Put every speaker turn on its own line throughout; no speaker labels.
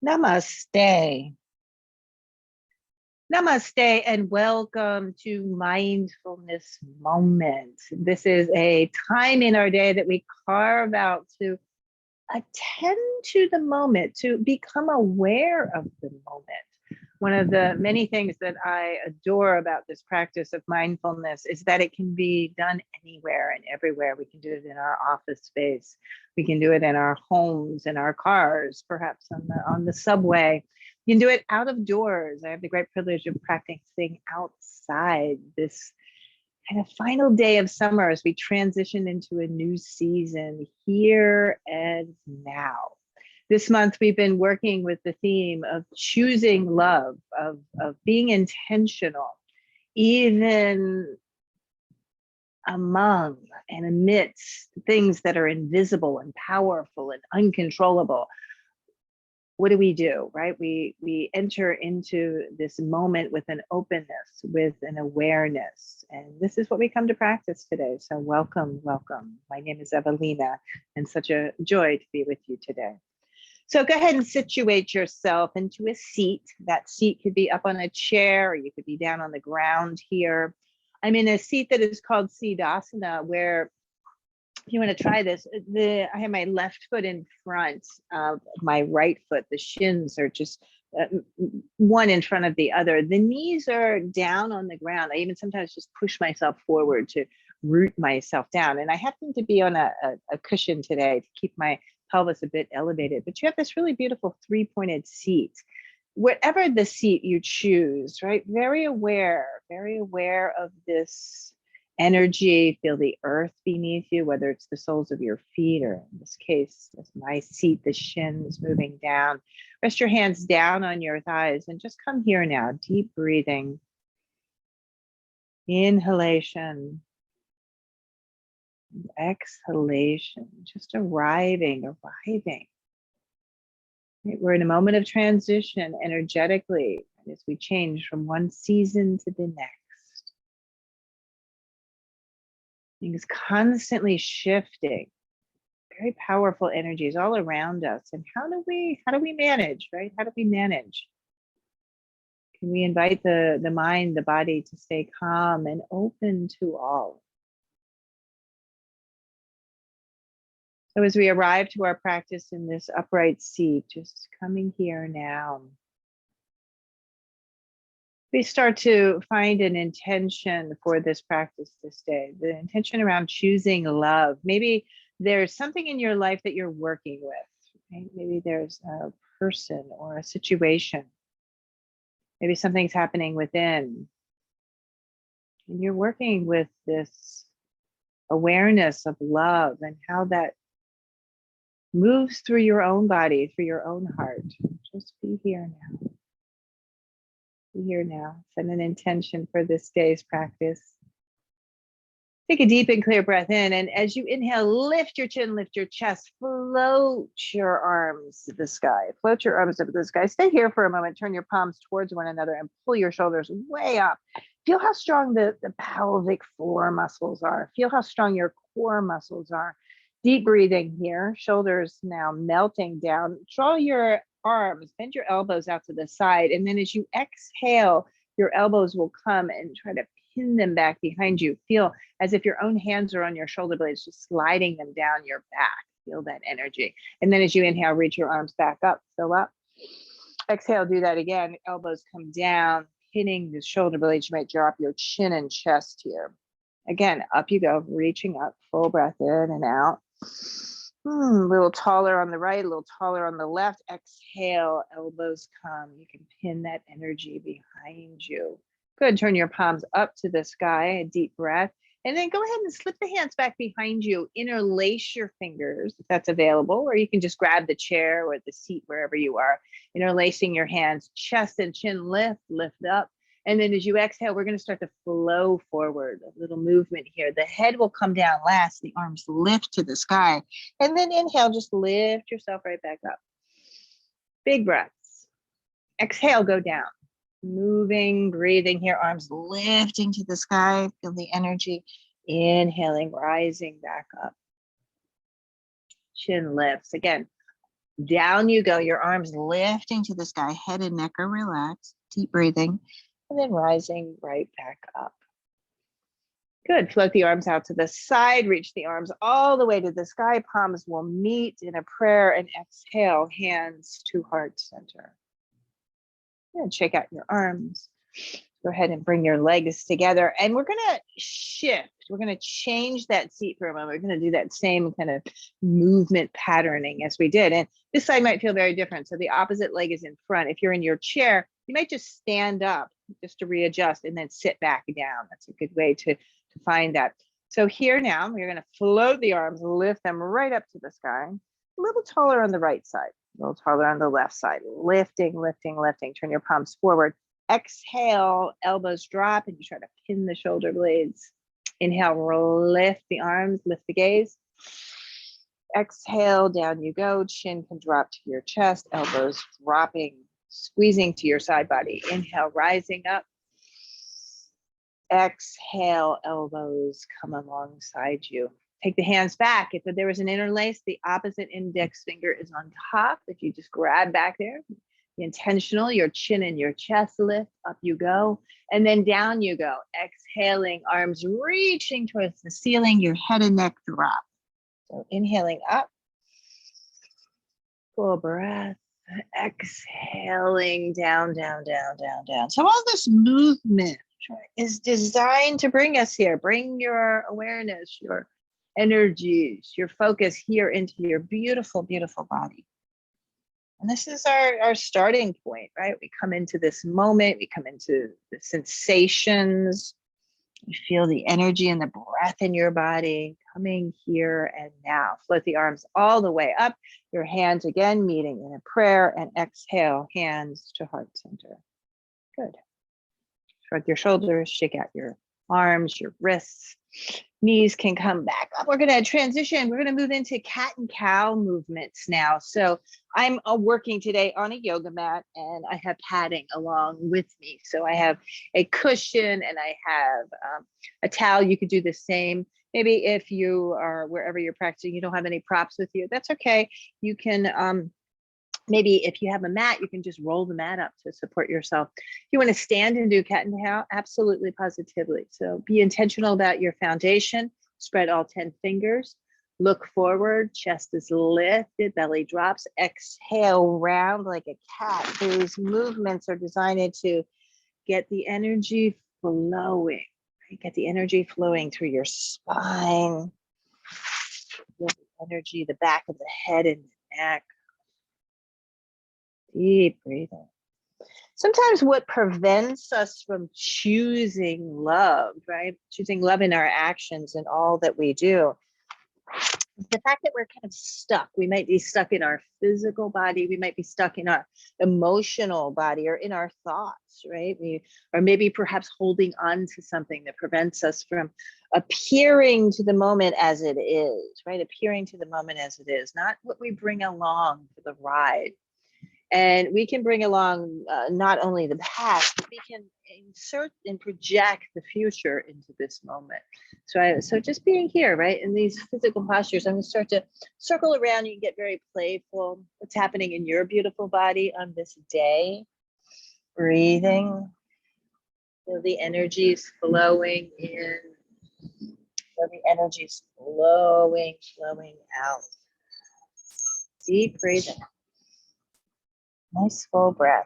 Namaste. Namaste and welcome to Mindfulness Moment. This is a time in our day that we carve out to attend to the moment, to become aware of the moment. One of the many things that I adore about this practice of mindfulness is that it can be done anywhere and everywhere. We can do it in our office space. We can do it in our homes, in our cars, perhaps on the subway. You can do it out of doors. I have the great privilege of practicing outside this kind of final day of summer as we transition into a new season, here and now. This month, we've been working with the theme of choosing love, of being intentional, even among and amidst things that are invisible and powerful and uncontrollable. What do, right? We enter into this moment with an openness, with an awareness. And this is what we come to practice today. So welcome, welcome. My name is Evalena, and such a joy to be with you today. So go ahead and situate yourself into a seat. That seat could be up on a chair, or you could be down on the ground here. I'm in a seat that is called Sidasana, where if you want to try this, I have my left foot in front of my right foot. The shins are just one in front of the other. The knees are down on the ground. I even sometimes just push myself forward to root myself down. And I happen to be on a cushion today to keep my pelvis a bit elevated, but you have this really beautiful three-pointed seat. Whatever the seat you choose, right? Very aware of this energy. Feel the earth beneath you, whether it's the soles of your feet, or in this case, as my seat, the shins moving down. Rest your hands down on your thighs and just come here now. Deep breathing. Inhalation. Exhalation, just arriving. Right, we're in a moment of transition energetically as we change from one season to the next. Things constantly shifting. Very powerful energies all around us. And how do we manage, right? How do we manage? Can we invite the mind, the body to stay calm and open to all? So as we arrive to our practice in this upright seat, just coming here now, we start to find an intention for this practice this day, the intention around choosing love. Maybe there's something in your life that you're working with, right? Maybe there's a person or a situation. Maybe something's happening within. And you're working with this awareness of love and how that moves through your own body, through your own heart. Just be here now. Be here now. Set an intention for this day's practice. Take a deep and clear breath in. And as you inhale, lift your chin, lift your chest, float your arms to the sky. Float your arms up to the sky. Stay here for a moment. Turn your palms towards one another and pull your shoulders way up. Feel how strong the pelvic floor muscles are. Feel how strong your core muscles are. Deep breathing here, shoulders now melting down. Draw your arms, bend your elbows out to the side. And then as you exhale, your elbows will come and try to pin them back behind you. Feel as if your own hands are on your shoulder blades, just sliding them down your back. Feel that energy. And then as you inhale, reach your arms back up, fill up. Exhale, do that again. Elbows come down, pinning the shoulder blades. You might drop your chin and chest here. Again, up you go, reaching up, full breath in and out. A little taller on the right, a little taller on the left. Exhale, elbows come. You can pin that energy behind you. Good, turn your palms up to the sky, a deep breath. And then go ahead and slip the hands back behind you. Interlace your fingers if that's available, or you can just grab the chair or the seat wherever you are. Interlacing your hands, chest and chin lift up. And then as you exhale, we're going to start to flow forward, a little movement here. The head will come down last, the arms lift to the sky. And then inhale, just lift yourself right back up. Big breaths. Exhale, go down. Moving, breathing here, arms lifting to the sky. Feel the energy. Inhaling, rising back up. Chin lifts. Again, Down you go, your arms lifting to the sky, head and neck are relaxed, deep breathing, and then rising right back up. Good, float the arms out to the side, reach the arms all the way to the sky, palms will meet in a prayer, and exhale, hands to heart center. And shake out your arms. Go ahead and bring your legs together, and we're gonna shift. We're gonna change that seat for a moment. We're gonna do that same kind of movement patterning as we did. And this side might feel very different. So the opposite leg is in front. If you're in your chair, you might just stand up just to readjust and then sit back down. That's a good way to find that. So here now, we're gonna float the arms, lift them right up to the sky, a little taller on the right side, a little taller on the left side, lifting, lifting, lifting. Turn your palms forward. Exhale, elbows drop, and you try to pin the shoulder blades. Inhale, lift the arms, lift the gaze. Exhale, down you go. Chin can drop to your chest, elbows dropping, squeezing to your side body. Inhale, rising up. Exhale, elbows come alongside you. Take the hands back. If there was an interlace, the opposite index finger is on top. If you just grab back there, intentional, your chin and your chest lift, up you go, and then down you go. Exhaling, arms reaching towards the ceiling, your head and neck drop. So inhaling up, full breath, exhaling down, down, down, down, down. So all this movement is designed to bring us here. Bring your awareness, your energies, your focus here into your beautiful, beautiful body. And this is our starting point, right? We come into this moment, we come into the sensations, you feel the energy and the breath in your body coming here and now. Float the arms all the way up, your hands again meeting in a prayer, and exhale, hands to heart center. Good. Shrug your shoulders, shake out your arms, your wrists. Knees can come back up. We're going to transition. We're going to move into cat and cow movements now. So I'm working today on a yoga mat, and I have padding along with me. So I have a cushion and I have a towel. You could do the same. Maybe if you are wherever you're practicing, you don't have any props with you, that's okay. You can maybe if you have a mat, you can just roll the mat up to support yourself. If you want to stand and do cat and cow, absolutely, positively. So be intentional about your foundation. Spread all 10 fingers. Look forward, chest is lifted, belly drops. Exhale, round like a cat. These movements are designed to get the energy flowing. Right? Get the energy flowing through your spine. Get the energy, the back of the head and the neck. Deep breathing. Sometimes what prevents us from choosing love, right? Choosing love in our actions and all that we do, is the fact that we're kind of stuck. We might be stuck in our physical body. We might be stuck in our emotional body or in our thoughts, right? Or maybe perhaps holding on to something that prevents us from appearing to the moment as it is, right? Appearing to the moment as it is, not what we bring along for the ride. And we can bring along not only the past, but we can insert and project the future into this moment. So just being here, right, in these physical postures, I'm going to start to circle around. You can get very playful. What's happening in your beautiful body on this day? Breathing. Feel the energies flowing in. Feel the energies flowing out. Deep breathing. Nice full breath.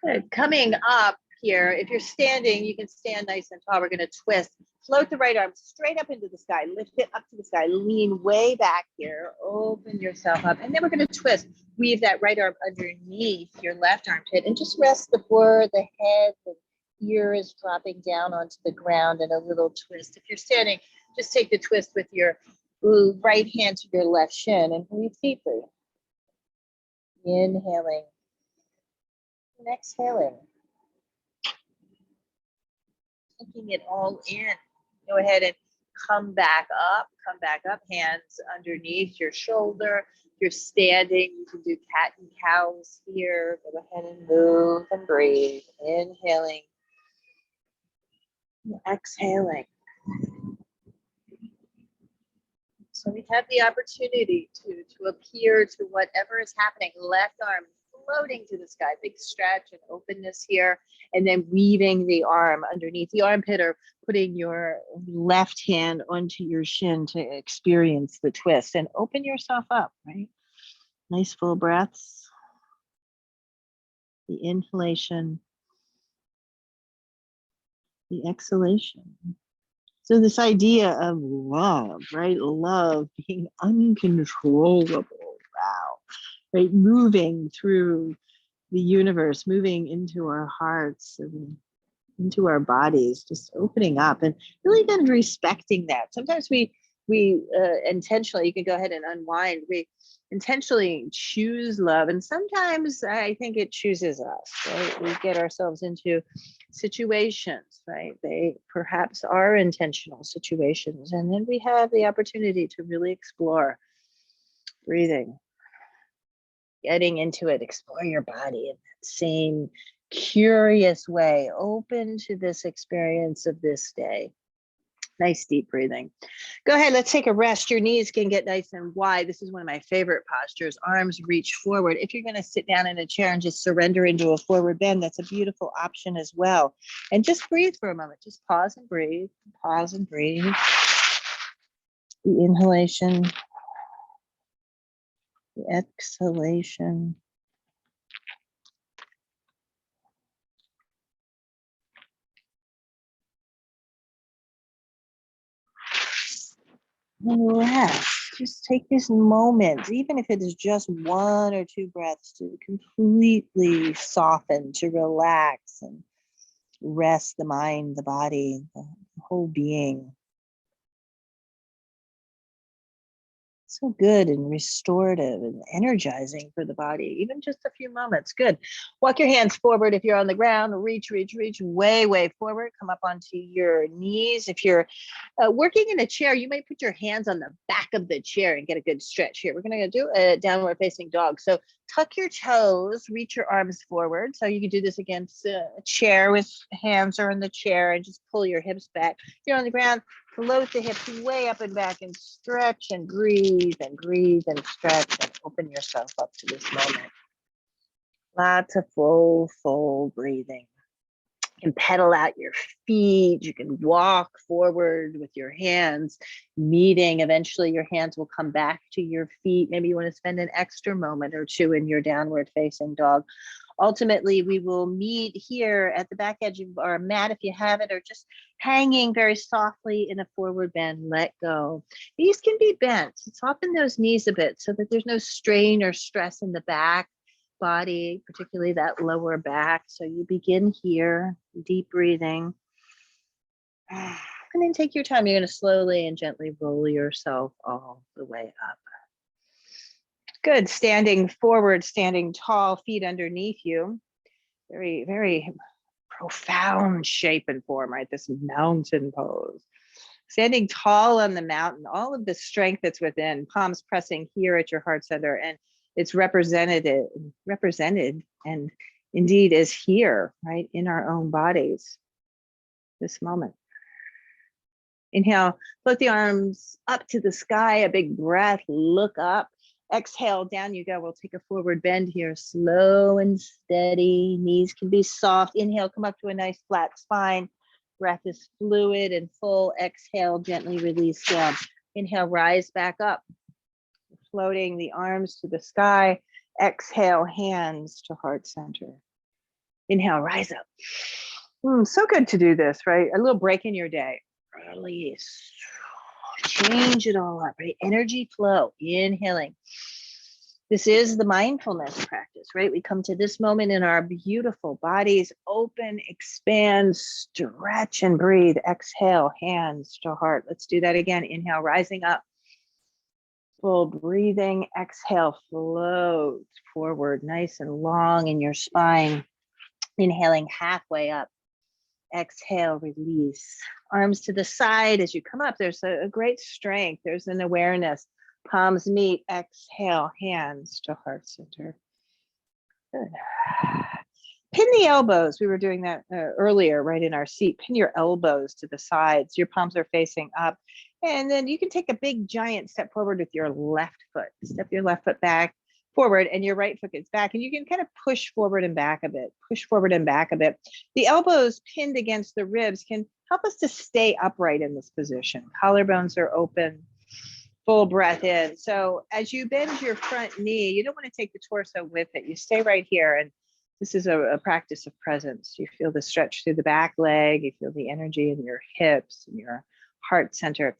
Good. Coming up here, if you're standing, you can stand nice and tall. We're going to twist. Float the right arm straight up into the sky. Lift it up to the sky. Lean way back here. Open yourself up. And then we're going to twist. Weave that right arm underneath your left armpit and just rest before the head. The ear is dropping down onto the ground, and a little twist. If you're standing, just take the twist with your right hand to your left shin and breathe deeply. Inhaling and exhaling. Taking it all in. Go ahead and come back up, hands underneath your shoulder. If you're standing, you can do cat and cows here. Go ahead and move and breathe. Inhaling and exhaling.
So we have the opportunity to appear to whatever is happening. Left arm floating to the sky, big stretch and openness here, and then weaving the arm underneath the armpit, or putting your left hand onto your shin to experience the twist and open yourself up, right? Nice full breaths. The inhalation, the exhalation. So this idea of love, right? Love being uncontrollable. Wow. Right? Moving through the universe, moving into our hearts and into our bodies, just opening up and really kind of respecting that. Sometimes we intentionally, you can go ahead and unwind, we intentionally choose love, and sometimes I think it chooses us, right? We get ourselves into situations, right? They perhaps are intentional situations, and then we have the opportunity to really explore breathing, getting into it, explore your body in that same curious way, open to this experience of this day. Nice deep breathing. Go ahead, let's take a rest. Your knees can get nice and wide. This is one of my favorite postures. Arms reach forward. If you're going to sit down in a chair and just surrender into a forward bend, that's a beautiful option as well. And just breathe for a moment. Just pause and breathe. Pause and breathe. The inhalation, the exhalation. And rest. Just take this moment, even if it is just 1 or 2 breaths, to completely soften, to relax and rest the mind, the body, the whole being. So good and restorative and energizing for the body, even just a few moments. Good. Walk your hands forward. If you're on the ground, reach way forward. Come up onto your knees. If you're working in a chair, you might put your hands on the back of the chair and get a good stretch here. We're going to do a downward facing dog. So tuck your toes, reach your arms forward. So you can do this against a chair with hands or in the chair, and just pull your hips back. If you're on the ground, float the hips way up and back and stretch and breathe and stretch and open yourself up to this moment. Lots of full breathing. You can pedal out your feet. You can walk forward with your hands meeting. Eventually your hands will come back to your feet. Maybe you want to spend an extra moment or two in your downward facing dog. Ultimately, we will meet here at the back edge of our mat if you have it, or just hanging very softly in a forward bend. Let go. Knees can be bent. Soften those knees a bit so that there's no strain or stress in the back body, particularly that lower back. So you begin here, deep breathing. And then take your time. You're going to slowly and gently roll yourself all the way up. Good. Standing forward, standing tall, feet underneath you. Very profound shape and form, right? This mountain pose. Standing tall on the mountain, all of the strength that's within, palms pressing here at your heart center, and it's represented and indeed is here, right, in our own bodies, this moment. Inhale, float the arms up to the sky, a big breath, look up. Exhale, down you go. We'll take a forward bend here, slow and steady. Knees can be soft. Inhale, come up to a nice flat spine. Breath is fluid and full. Exhale, gently release down. Inhale, rise back up. Floating the arms to the sky. Exhale, hands to heart center. Inhale, rise up. So good to do this, right? A little break in your day. Release. Change it all up, right? Energy flow, inhaling. This is the mindfulness practice, right? We come to this moment in our beautiful bodies, open, expand, stretch, and breathe. Exhale, hands to heart. Let's do that again. Inhale, rising up. Full breathing. Exhale, float forward, nice and long in your spine. Inhaling halfway up. Exhale, release. Arms to the side as you come up. There's a great strength. There's an awareness. Palms meet. Exhale, hands to heart center. Good. Pin the elbows. We were doing that earlier, right in our seat. Pin your elbows to the sides. Your palms are facing up.
And then you can take a big giant step forward with your left foot. Step your left foot back forward and your right foot gets back. And you can kind of push forward and back a bit, push forward and back a bit. The elbows pinned against the ribs can help us to stay upright in this position. Collarbones are open, full breath in. So as you bend your front knee, you don't want to take the torso with it. You stay right here. And this is a practice of presence. You feel the stretch through the back leg. You feel the energy in your hips and your heart center.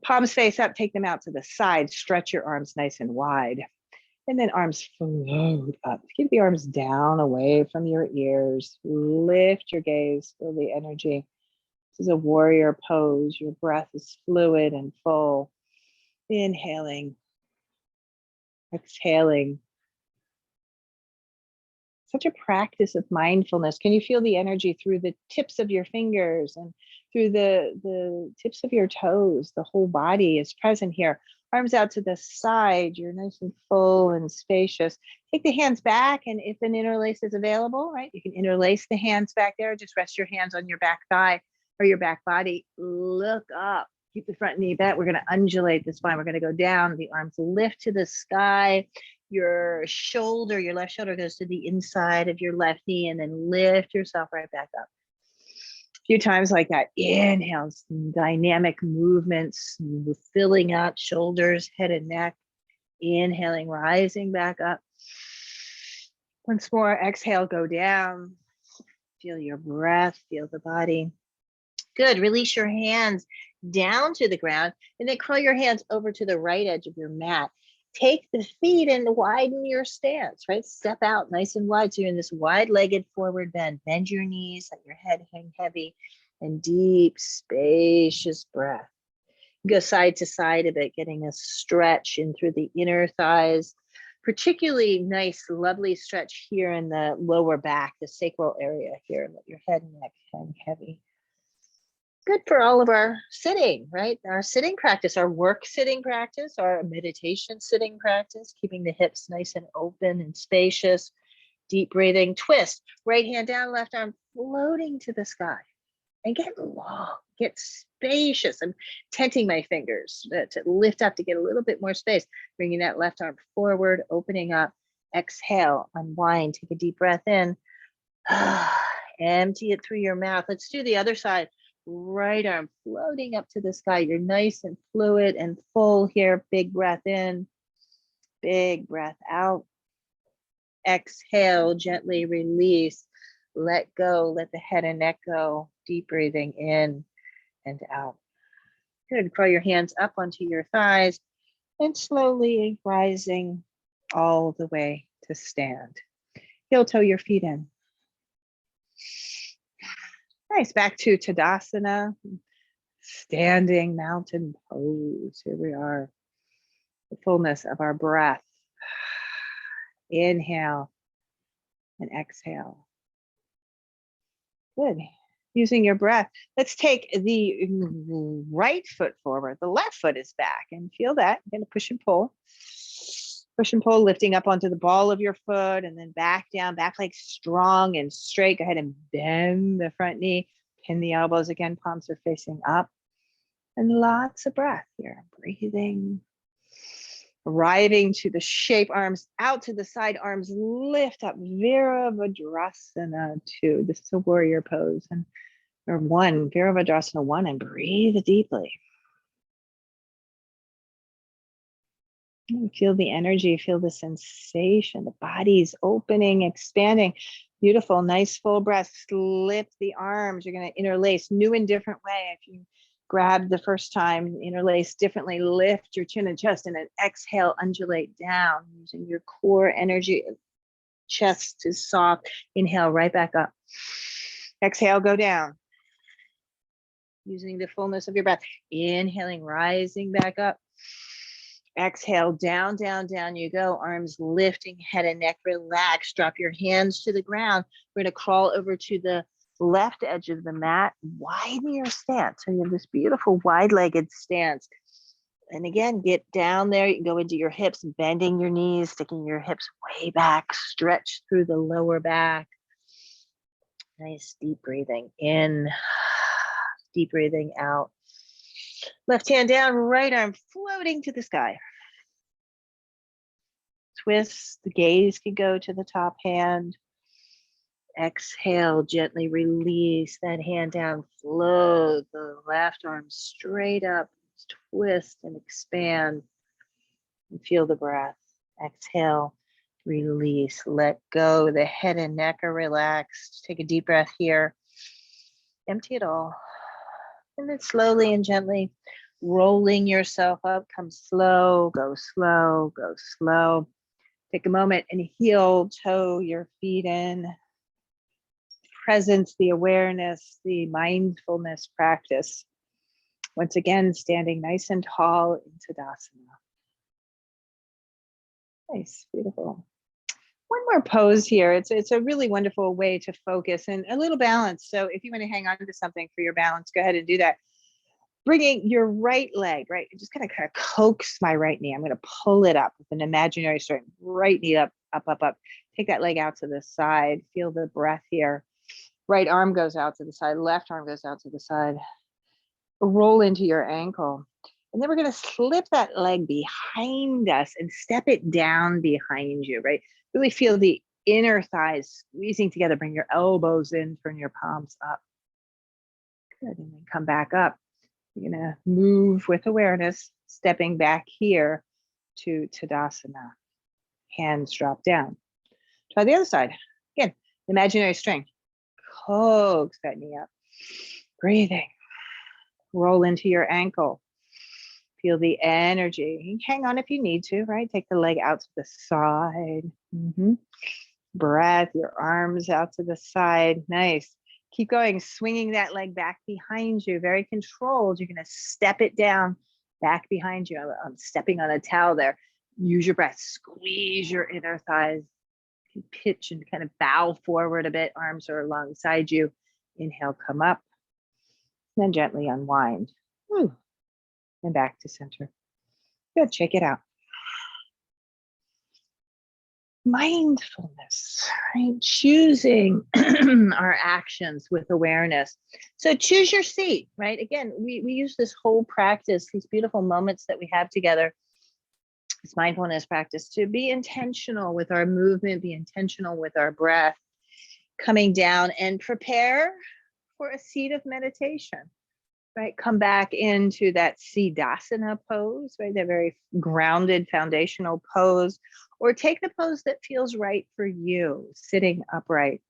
Palms face up, take them out to the side, stretch your arms nice and wide. And then arms float up. Keep the arms down away from your ears. Lift your gaze, feel the energy. This is a warrior pose. Your breath is fluid and full. Inhaling, exhaling. Such a practice of mindfulness. Can you feel the energy through the tips of your fingers and through the tips of your toes? The whole body is present here. Arms out to the side. You're nice and full and spacious. Take the hands back, and if an interlace is available, right, you can interlace the hands back there. Just rest your hands on your back thigh or your back body. Look up. Keep the front knee bent. We're going to undulate the spine. We're going to go down. The arms lift to the sky. Your shoulder, your left shoulder goes to the inside of your left knee, and then lift yourself right back up. A few times like that. Inhale, some dynamic movements, filling up shoulders, head and neck. Inhaling, rising back up. Once more, exhale, go down. Feel your breath, feel the body. Good. Release your hands down to the ground, and then curl your hands over to the right edge of your mat. Take the feet and widen your stance, right? Step out nice and wide. So you're in this wide-legged forward bend. Bend your knees, let your head hang heavy, and deep, spacious breath. Go side to side a bit, getting a stretch in through the inner thighs. Particularly nice, lovely stretch here in the lower back, the sacral area here. Let your head and neck hang heavy. Good for all of our sitting, right? Our sitting practice, our work sitting practice, our meditation sitting practice, keeping the hips nice and open and spacious. Deep breathing, twist, right hand down, left arm floating to the sky. And get long, get spacious. I'm tenting my fingers to lift up to get a little bit more space. Bringing that left arm forward, opening up. Exhale, unwind, take a deep breath in. Empty it through your mouth. Let's do the other side. Right arm floating up to the sky. You're nice and fluid and full here. Big breath in, big breath out. Exhale, gently release. Let go, let the head and neck go. Deep breathing in and out. Good. Curl your hands up onto your thighs and slowly rising all the way to stand. Heel toe your feet in. Nice. Back to Tadasana, standing mountain pose. Here we are. The fullness of our breath. Inhale and exhale. Good. Using your breath. Let's take the right foot forward. The left foot is back, and feel that. You're going to push and pull. Push and pull, lifting up onto the ball of your foot, and then back down, back leg strong and straight. Go ahead and bend the front knee, pin the elbows again, palms are facing up. And lots of breath here. Breathing, arriving to the shape, arms out to the side, arms lift up. Virabhadrasana 2. This is a warrior pose. Or 1, Virabhadrasana 1, and breathe deeply. Feel the energy, feel the sensation, the body's opening, expanding. Beautiful, nice full breath. Slip the arms. You're going to interlace new and different way. If you grab the first time, interlace differently, lift your chin and chest, and then exhale, undulate down using your core energy. Chest is soft. Inhale, right back up. Exhale, go down. Using the fullness of your breath. Inhaling, rising back up. Exhale, down, down, down you go. Arms lifting, head and neck relaxed. Drop your hands to the ground. We're going to crawl over to the left edge of the mat. Widen your stance. So you have this beautiful wide-legged stance. And again, get down there. You can go into your hips, bending your knees, sticking your hips way back. Stretch through the lower back. Nice deep breathing in, deep breathing out.
Left hand down, right arm floating to the sky. Twist, the gaze could go to the top hand. Exhale, gently release that hand down, float the left arm straight up, twist and expand, and feel the breath. Exhale, release, let go. The head and neck are relaxed. Take a deep breath here. Empty it all. And then slowly and gently rolling yourself up. Come slow, go slow, go slow. Take a moment and heel toe your feet in. Presence, the awareness, the mindfulness practice. Once again, standing nice and tall in Tadasana. Nice, beautiful. One more pose here. It's a really wonderful way to focus and a little balance. So if you want to hang on to something for your balance, go ahead and do that. Bringing your right leg, right? I'm just going to kind of coax my right knee. I'm going to pull it up with an imaginary strength. Right knee up, up, up, up. Take that leg out to the side. Feel the breath here. Right arm goes out to the side. Left arm goes out to the side. Roll into your ankle. And then we're going to slip that leg behind us and step it down behind you, right? Really feel the inner thighs squeezing together. Bring your elbows in, turn your palms up. Good. And then come back up. You're going to move with awareness, stepping back here to Tadasana. Hands drop down. Try the other side. Again, imaginary strength. Coax that knee up. Breathing. Roll into your ankle. Feel the energy. Hang on if you need to, right? Take the leg out to the side. Breath, your arms out to the side. Nice. Keep going, swinging that leg back behind you. Very controlled. You're going to step it down back behind you. I'm stepping on a towel there. Use your breath. Squeeze your inner thighs. Pitch and kind of bow forward a bit. Arms are alongside you. Inhale, come up. Then gently unwind. And back to center. Good, check it out. Mindfulness, right? Choosing our actions with awareness. So choose your seat, right? Again, we use this whole practice, these beautiful moments that we have together, this mindfulness practice, to be intentional with our movement, be intentional with our breath, coming down and prepare for a seat of meditation. Right, come back into that Sidasana pose, right? That very grounded foundational pose, or take the pose that feels right for you, sitting upright.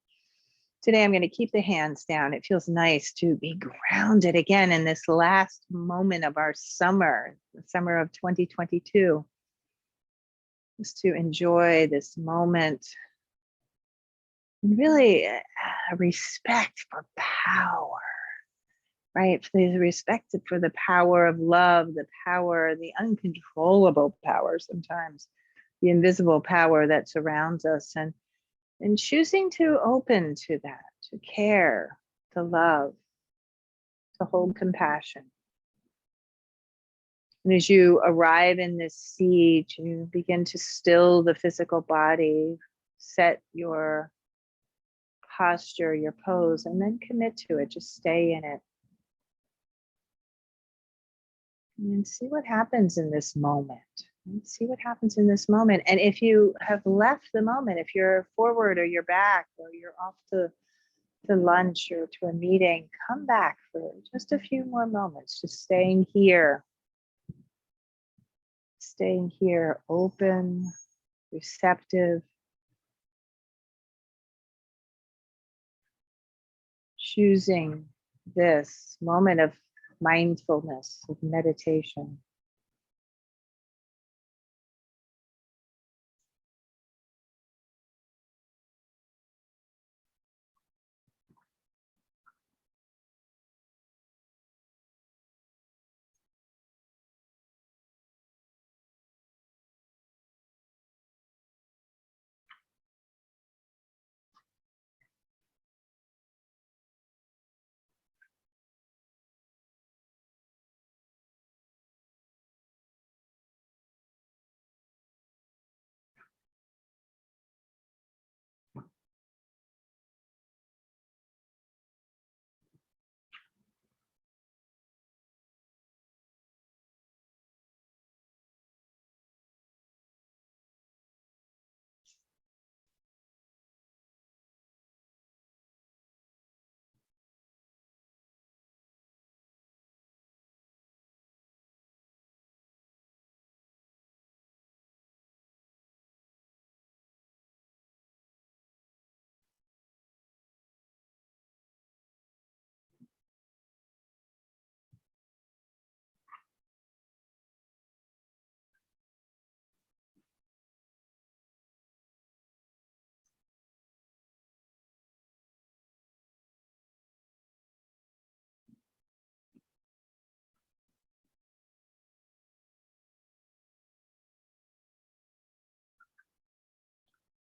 Today, I'm going to keep the hands down. It feels nice to be grounded again in this last moment of our summer, the summer of 2022. Just to enjoy this moment and really respect for power. Right? There's respect for the power of love, the power, the uncontrollable power sometimes, the invisible power that surrounds us, and choosing to open to that, to care, to love, to hold compassion. And as you arrive in this seat, you begin to still the physical body, set your posture, your pose, and then commit to it. Just stay in it. And see what happens in this moment. See what happens in this moment. And if you have left the moment, if you're forward or you're back or you're off to lunch or to a meeting, come back for just a few more moments, just staying here, open, receptive, choosing this moment of mindfulness, of meditation.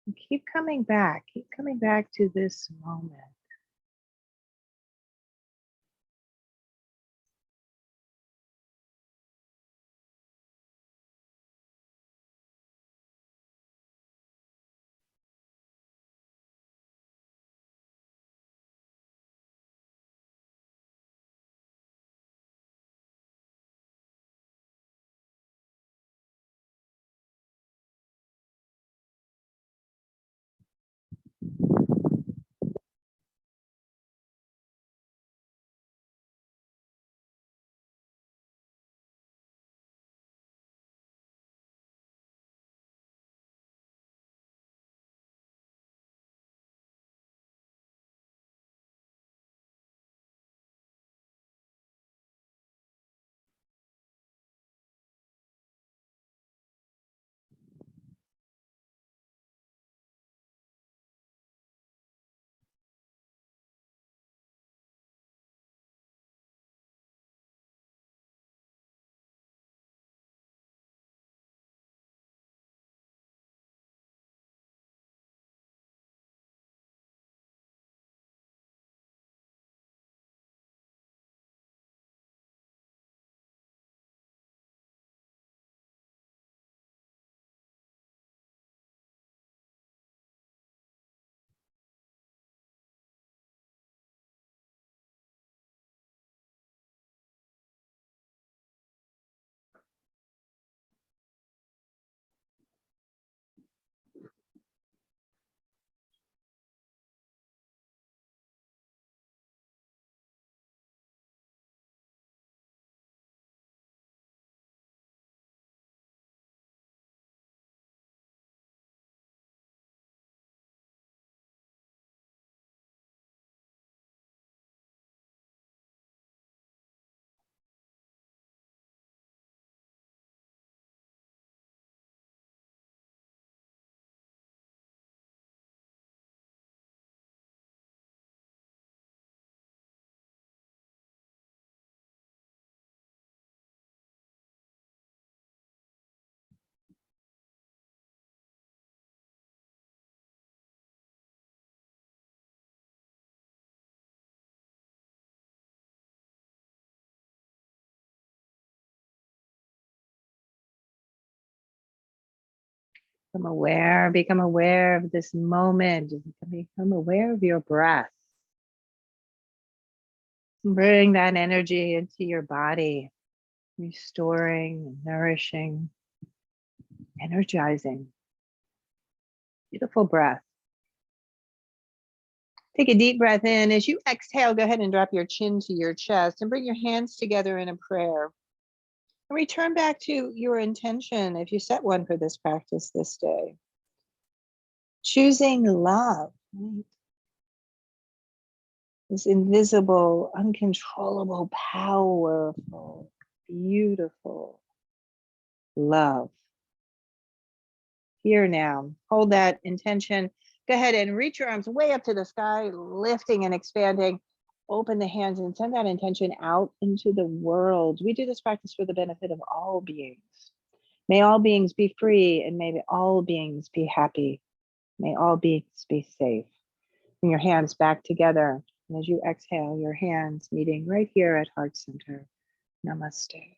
And keep coming back. Keep coming back to this moment. Become aware of this moment. Become aware of your breath. Bring that energy into your body, restoring, nourishing, energizing. Beautiful breath. Take a deep breath in. As you exhale, go ahead and drop your chin to your chest and bring your hands together in a prayer. And return back to your intention if you set one for this practice this day. Choosing love, right? This invisible, uncontrollable, powerful, beautiful love. Here now, hold that intention. Go ahead and reach your arms way up to the sky, lifting and expanding. Open the hands and send that intention out into the world. We do this practice for the benefit of all beings. May all beings be free, and may all beings be happy. May all beings be safe. Bring your hands back together. And as you exhale, your hands meeting right here at heart center. Namaste.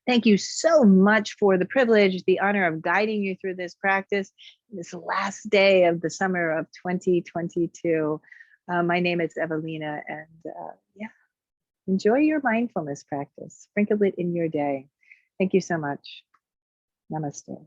Thank you so much for the privilege, the honor of guiding you through this practice, this last day of the summer of 2022. My name is Evalena, and yeah, enjoy your mindfulness practice. Sprinkle it in your day. Thank you so much. Namaste.